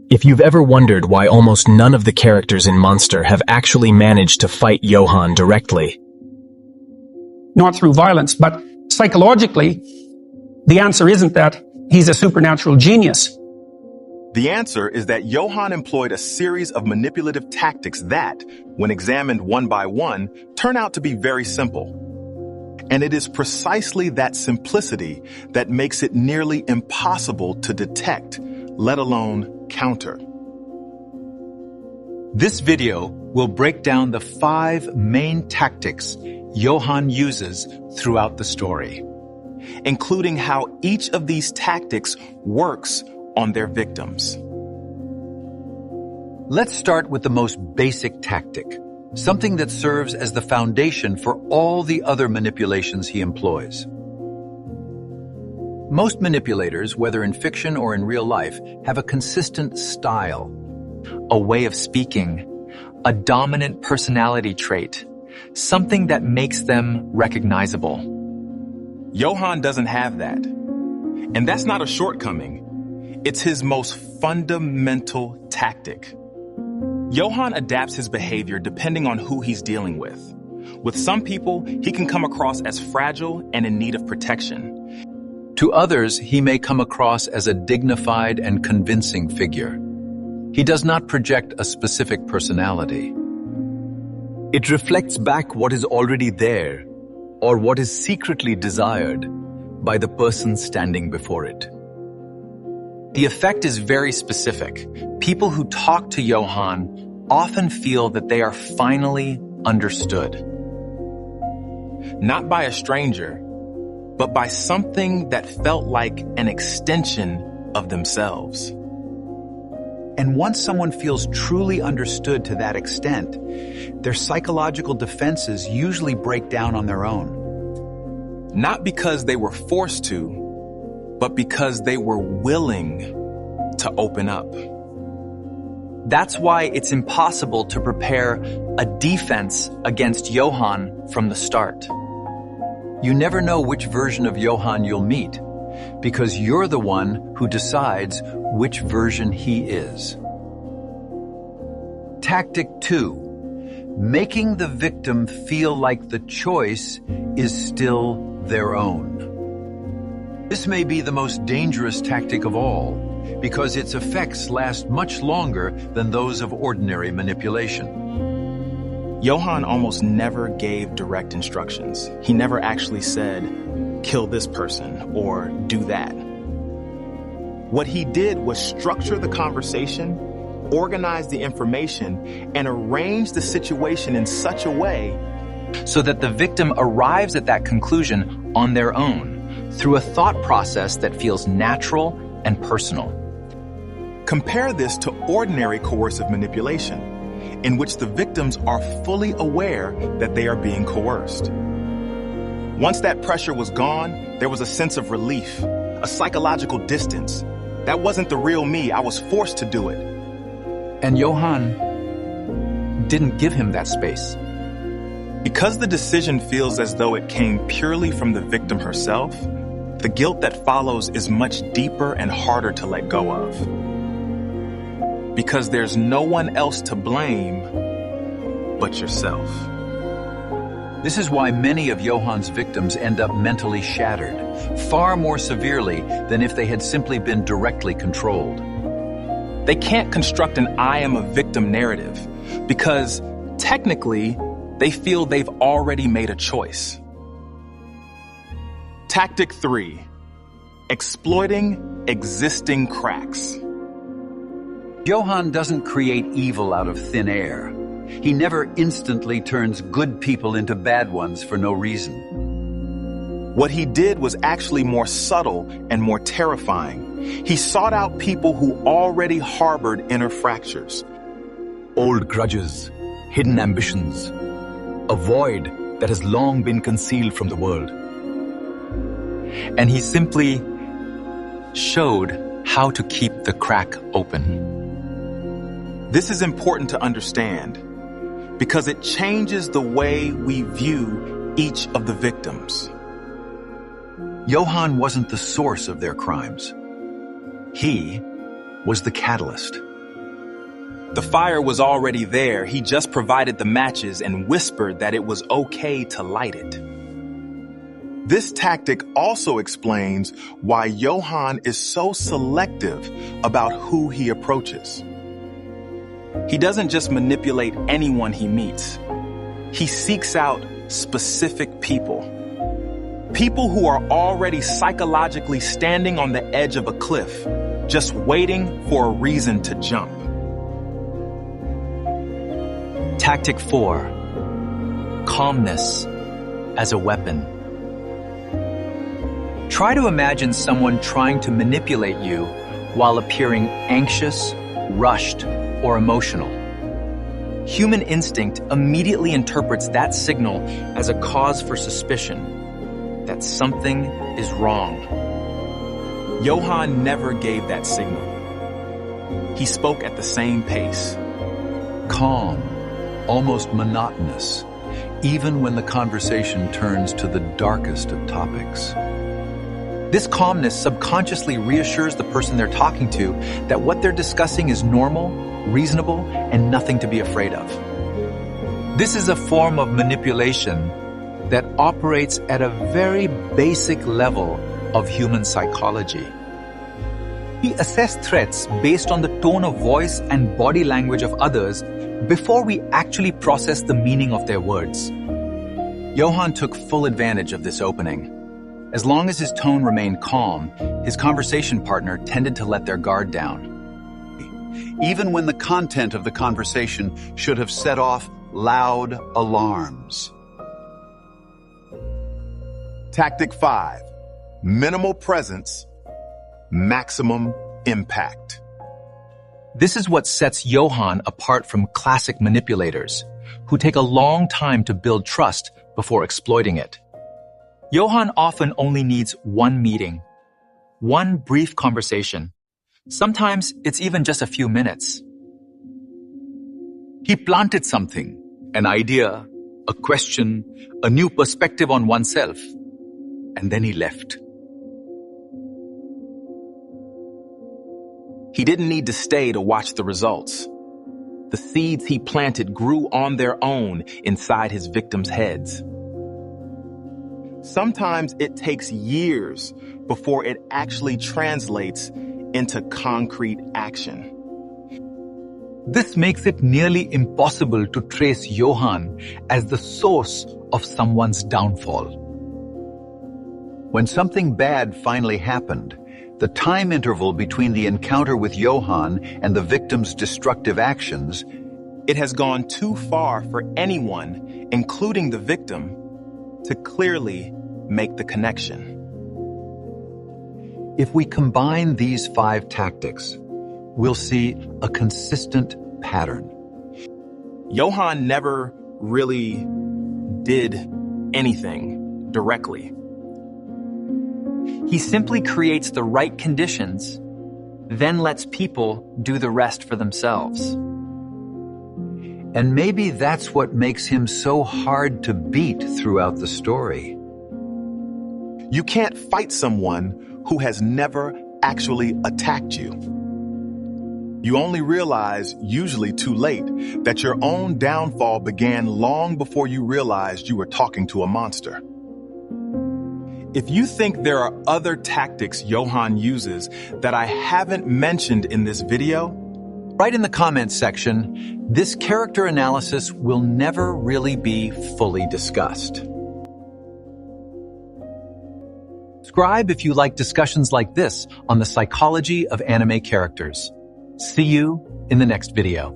If you've ever wondered why almost none of the characters in Monster have actually managed to fight Johan directly, not through violence, but psychologically, the answer isn't that he's a supernatural genius. The answer is that Johan employed a series of manipulative tactics that, when examined one by one, turn out to be very simple. And it is precisely that simplicity that makes it nearly impossible to detect, let alone counter. This video will break down the 5 main tactics Johan uses throughout the story, including how each of these tactics works on their victims. Let's start with the most basic tactic, something that serves as the foundation for all the other manipulations he employs. Most manipulators, whether in fiction or in real life, have a consistent style, a way of speaking, a dominant personality trait, something that makes them recognizable. Johan doesn't have that. And that's not a shortcoming. It's his most fundamental tactic. Johan adapts his behavior depending on who he's dealing with. With some people, he can come across as fragile and in need of protection. To others, he may come across as a dignified and convincing figure. He does not project a specific personality. It reflects back what is already there, or what is secretly desired by the person standing before it. The effect is very specific. People who talk to Johan often feel that they are finally understood. Not by a stranger, but by something that felt like an extension of themselves. And once someone feels truly understood to that extent, their psychological defenses usually break down on their own. Not because they were forced to, but because they were willing to open up. That's why it's impossible to prepare a defense against Johan from the start. You never know which version of Johan you'll meet, because you're the one who decides which version he is. Tactic 2. Making the victim feel like the choice is still their own. This may be the most dangerous tactic of all, because its effects last much longer than those of ordinary manipulation. Johan almost never gave direct instructions. He never actually said, kill this person or do that. What he did was structure the conversation, organize the information, and arrange the situation in such a way so that the victim arrives at that conclusion on their own through a thought process that feels natural and personal. Compare this to ordinary coercive manipulation, in which the victims are fully aware that they are being coerced. Once that pressure was gone, there was a sense of relief, a psychological distance. That wasn't the real me. I was forced to do it. And Johan didn't give him that space. Because the decision feels as though it came purely from the victim herself, the guilt that follows is much deeper and harder to let go of. Because there's no one else to blame but yourself. This is why many of Johan's victims end up mentally shattered, far more severely than if they had simply been directly controlled. They can't construct an I am a victim narrative because technically they feel they've already made a choice. Tactic 3. Exploiting existing cracks. Johan doesn't create evil out of thin air. He never instantly turns good people into bad ones for no reason. What he did was actually more subtle and more terrifying. He sought out people who already harbored inner fractures. Old grudges, hidden ambitions, a void that has long been concealed from the world. And he simply showed how to keep the crack open. This is important to understand because it changes the way we view each of the victims. Johan wasn't the source of their crimes. He was the catalyst. The fire was already there. He just provided the matches and whispered that it was okay to light it. This tactic also explains why Johan is so selective about who he approaches. He doesn't just manipulate anyone he meets. He seeks out specific people. People who are already psychologically standing on the edge of a cliff, just waiting for a reason to jump. Tactic 4. Calmness as a weapon. Try to imagine someone trying to manipulate you while appearing anxious, rushed, or emotional. Human instinct immediately interprets that signal as a cause for suspicion that something is wrong. Johan never gave that signal. He spoke at the same pace. Calm, almost monotonous, even when the conversation turns to the darkest of topics. This calmness subconsciously reassures the person they're talking to that what they're discussing is normal, reasonable, and nothing to be afraid of. This is a form of manipulation that operates at a very basic level of human psychology. We assess threats based on the tone of voice and body language of others before we actually process the meaning of their words. Johan took full advantage of this opening. As long as his tone remained calm, his conversation partner tended to let their guard down. Even when the content of the conversation should have set off loud alarms. Tactic 5. Minimal presence, maximum impact. This is what sets Johan apart from classic manipulators, who take a long time to build trust before exploiting it. Johan often only needs one meeting, one brief conversation. Sometimes it's even just a few minutes. He planted something, an idea, a question, a new perspective on oneself, and then he left. He didn't need to stay to watch the results. The seeds he planted grew on their own inside his victims' heads. Sometimes it takes years before it actually translates into concrete action. This makes it nearly impossible to trace Johan as the source of someone's downfall. When something bad finally happened, the time interval between the encounter with Johan and the victim's destructive actions, it has gone too far for anyone, including the victim, to clearly make the connection. If we combine these 5 tactics, we'll see a consistent pattern. Johan never really did anything directly. He simply creates the right conditions, then lets people do the rest for themselves. And maybe that's what makes him so hard to beat throughout the story. You can't fight someone who has never actually attacked you. You only realize, usually too late, that your own downfall began long before you realized you were talking to a monster. If you think there are other tactics Johan uses that I haven't mentioned in this video, write in the comments section. This character analysis will never really be fully discussed. Subscribe if you like discussions like this on the psychology of anime characters. See you in the next video.